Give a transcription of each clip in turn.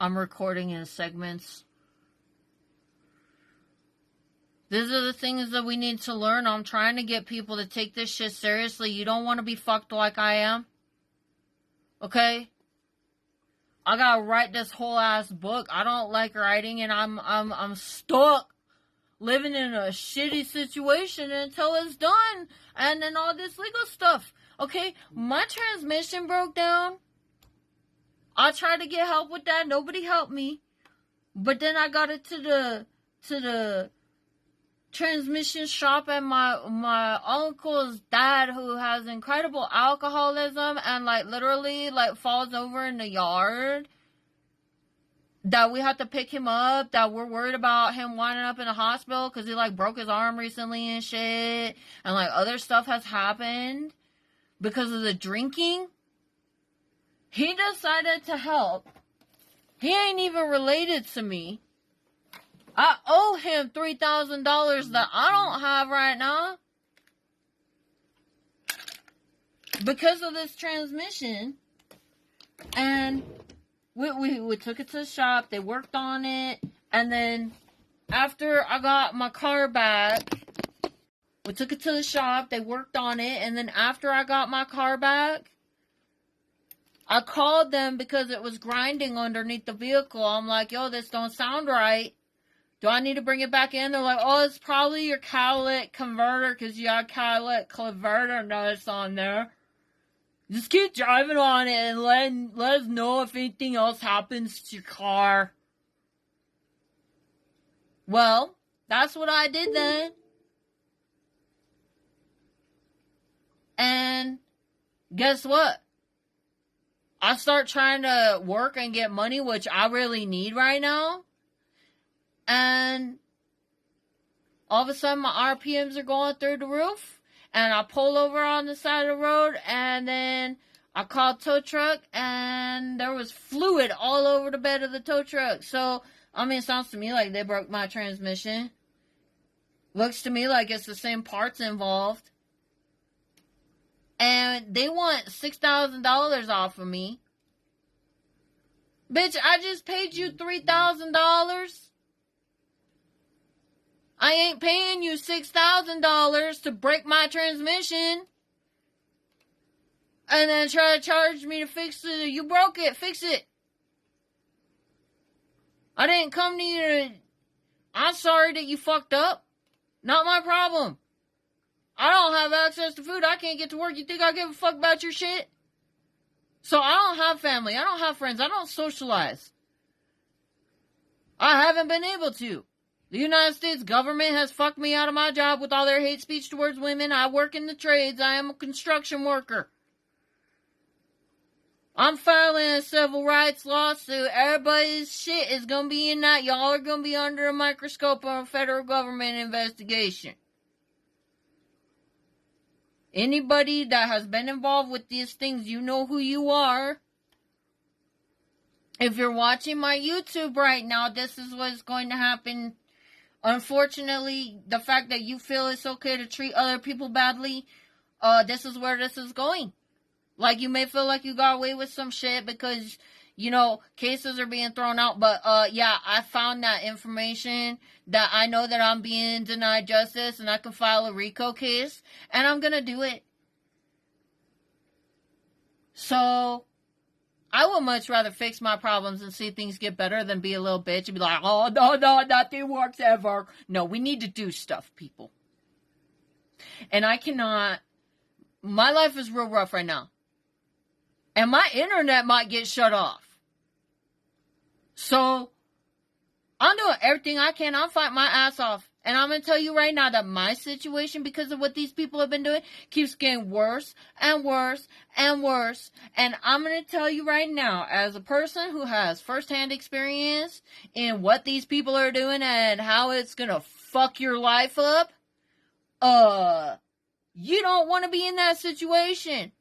I'm recording in segments. These are the things that we need to learn. I'm trying to get people to take this shit seriously. You don't want to be fucked like I am. Okay? I gotta write this whole ass book. I don't like writing, and I'm stuck living in a shitty situation until it's done. And then all this legal stuff. Okay? My transmission broke down. I tried to get help with that. Nobody helped me. But then I got it to the transmission shop, and my uncle's dad, who has incredible alcoholism and literally falls over in the yard, that we have to pick him up, that we're worried about him winding up in the hospital because he broke his arm recently and shit, and other stuff has happened because of the drinking. He decided to help. He ain't even related to me. I owe him $3,000 that I don't have right now. Because of this transmission. And we took it to the shop. They worked on it. And then after I got my car back, we took it to the shop. They worked on it. And then after I got my car back, I called them because it was grinding underneath the vehicle. I'm like, yo, this don't sound right. Do I need to bring it back in? They're like, oh, it's probably your catalytic converter because you got catalytic converter notice on there. Just keep driving on it and let us know if anything else happens to your car. Well, that's what I did then. And guess what? I start trying to work and get money, which I really need right now. And all of a sudden my RPMs are going through the roof. And I pull over on the side of the road, and then I called tow truck, and there was fluid all over the bed of the tow truck. So, it sounds to me like they broke my transmission. Looks to me like it's the same parts involved. And they want $6,000 off of me. Bitch, I just paid you $3,000. I ain't paying you $6,000 to break my transmission. And then try to charge me to fix it. You broke it. Fix it. I didn't come to you to... I'm sorry that you fucked up. Not my problem. I don't have access to food. I can't get to work. You think I give a fuck about your shit? So I don't have family. I don't have friends. I don't socialize. I haven't been able to. The United States government has fucked me out of my job with all their hate speech towards women. I work in the trades. I am a construction worker. I'm filing a civil rights lawsuit. Everybody's shit is going to be in that. Y'all are going to be under a microscope on a federal government investigation. Anybody that has been involved with these things, you know who you are. If you're watching my YouTube right now, this is what's going to happen. Unfortunately, the fact that you feel it's okay to treat other people badly, this is where this is going. You may feel like you got away with some shit because, cases are being thrown out. But, yeah, I found that information that I know that I'm being denied justice and I can file a RICO case. And I'm going to do it. So, I would much rather fix my problems and see things get better than be a little bitch and be like, oh, no, nothing works ever. No, we need to do stuff, people. And I cannot... My life is real rough right now. And my internet might get shut off. So, I'm doing everything I can. I'm fighting my ass off. And I'm going to tell you right now that my situation, because of what these people have been doing, keeps getting worse and worse and worse. And I'm going to tell you right now, as a person who has firsthand experience in what these people are doing and how it's going to fuck your life up, you don't want to be in that situation.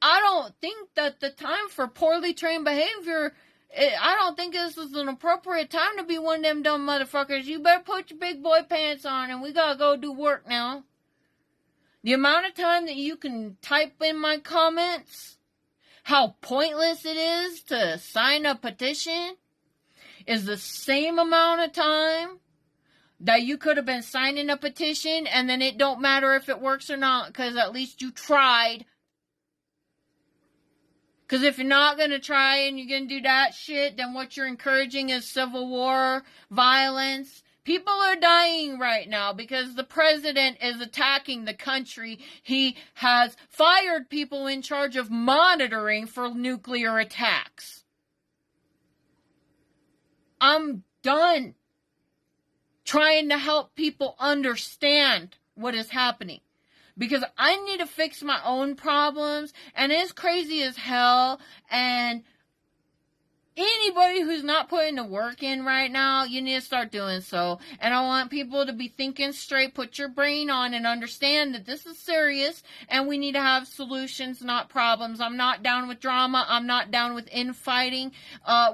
I don't think that the time for poorly trained behavior, I don't think this is an appropriate time to be one of them dumb motherfuckers. You better put your big boy pants on and we gotta go do work now. The amount of time that you can type in my comments how pointless it is to sign a petition is the same amount of time that you could have been signing a petition, and then it don't matter if it works or not, because at least you tried. Because if you're not going to try and you're going to do that shit, then what you're encouraging is civil war, violence. People are dying right now because the president is attacking the country. He has fired people in charge of monitoring for nuclear attacks. I'm done trying to help people understand what is happening, because I need to fix my own problems, and it's crazy as hell. And anybody who's not putting the work in right now, you need to start doing so. And I want people to be thinking straight, put your brain on, and understand that this is serious, and we need to have solutions, not problems. I'm not down with drama. I'm not down with infighting.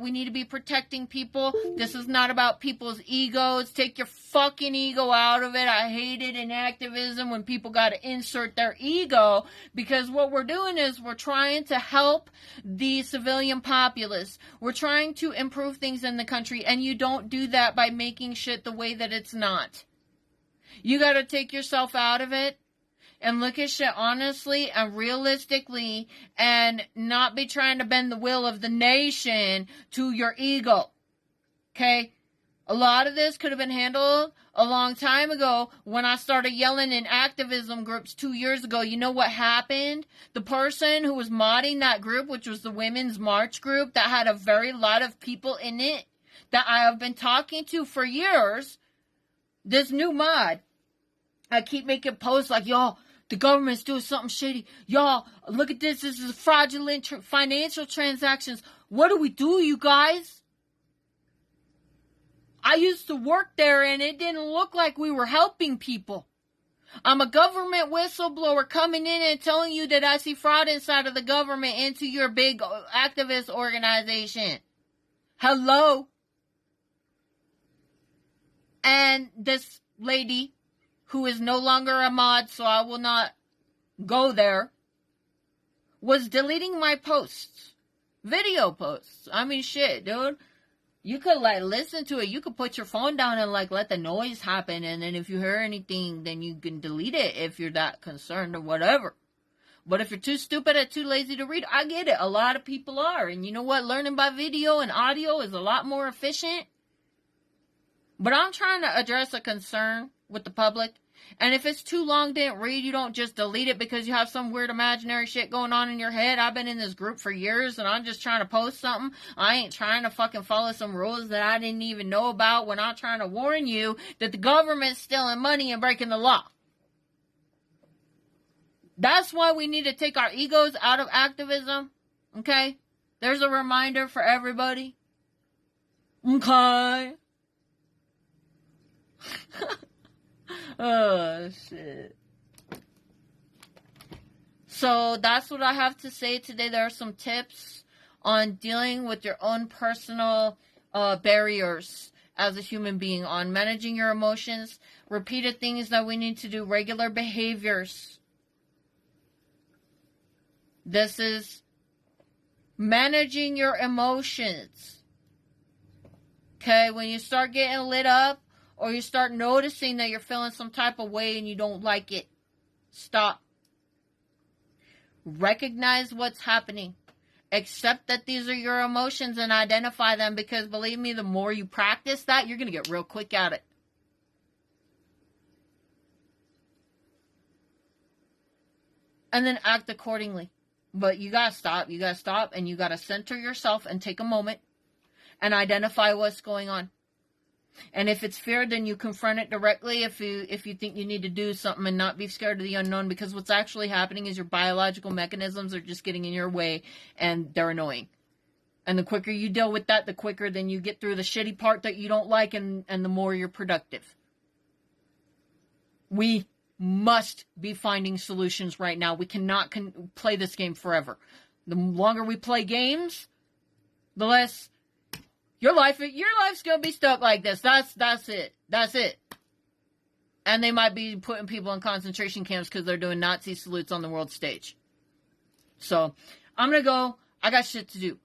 We need to be protecting people. This is not about people's egos. Take your fucking ego out of it. I hate it in activism when people got to insert their ego, because what we're doing is we're trying to help the civilian populace. We're trying to improve things in the country, and you don't do that by making shit the way that it's not. You got to take yourself out of it and look at shit honestly and realistically, and not be trying to bend the will of the nation to your ego. Okay? A lot of this could have been handled a long time ago when I started yelling in activism groups 2 years ago. You know what happened? The person who was modding that group, which was the Women's March group that had a very lot of people in it that I have been talking to for years, this new mod, I keep making posts like, y'all, the government's doing something shady. Y'all, look at this. This is fraudulent financial transactions. What do we do, you guys? I used to work there, and it didn't look like we were helping people. I'm a government whistleblower coming in and telling you that I see fraud inside of the government into your big activist organization. Hello? And this lady, who is no longer a mod, so I will not go there, was deleting my posts. Video posts. I mean, shit, dude. You could, listen to it. You could put your phone down and, let the noise happen. And then if you hear anything, then you can delete it if you're that concerned or whatever. But if you're too stupid or too lazy to read, I get it. A lot of people are. And you know what? Learning by video and audio is a lot more efficient. But I'm trying to address a concern with the public. And if it's too long, didn't read, you don't just delete it because you have some weird imaginary shit going on in your head. I've been in this group for years, and I'm just trying to post something. I ain't trying to fucking follow some rules that I didn't even know about when I'm trying to warn you that the government's stealing money and breaking the law. That's why we need to take our egos out of activism. Okay? There's a reminder for everybody. Okay? Oh, shit. So that's what I have to say today. There are some tips on dealing with your own personal barriers as a human being, on managing your emotions, repeated things that we need to do, regular behaviors. This is managing your emotions. Okay, when you start getting lit up, or you start noticing that you're feeling some type of way and you don't like it, stop. Recognize what's happening. Accept that these are your emotions and identify them, because believe me, the more you practice that, you're going to get real quick at it. And then act accordingly. But you got to stop. You got to stop, and you got to center yourself and take a moment and identify what's going on. And if it's fear, then you confront it directly if you think you need to do something, and not be scared of the unknown, because what's actually happening is your biological mechanisms are just getting in your way, and they're annoying. And the quicker you deal with that, the quicker then you get through the shitty part that you don't like, and the more you're productive. We must be finding solutions right now. We cannot play this game forever. The longer we play games, the less... Your life's gonna be stuck like this. That's it. And they might be putting people in concentration camps because they're doing Nazi salutes on the world stage. So, I'm gonna go. I got shit to do.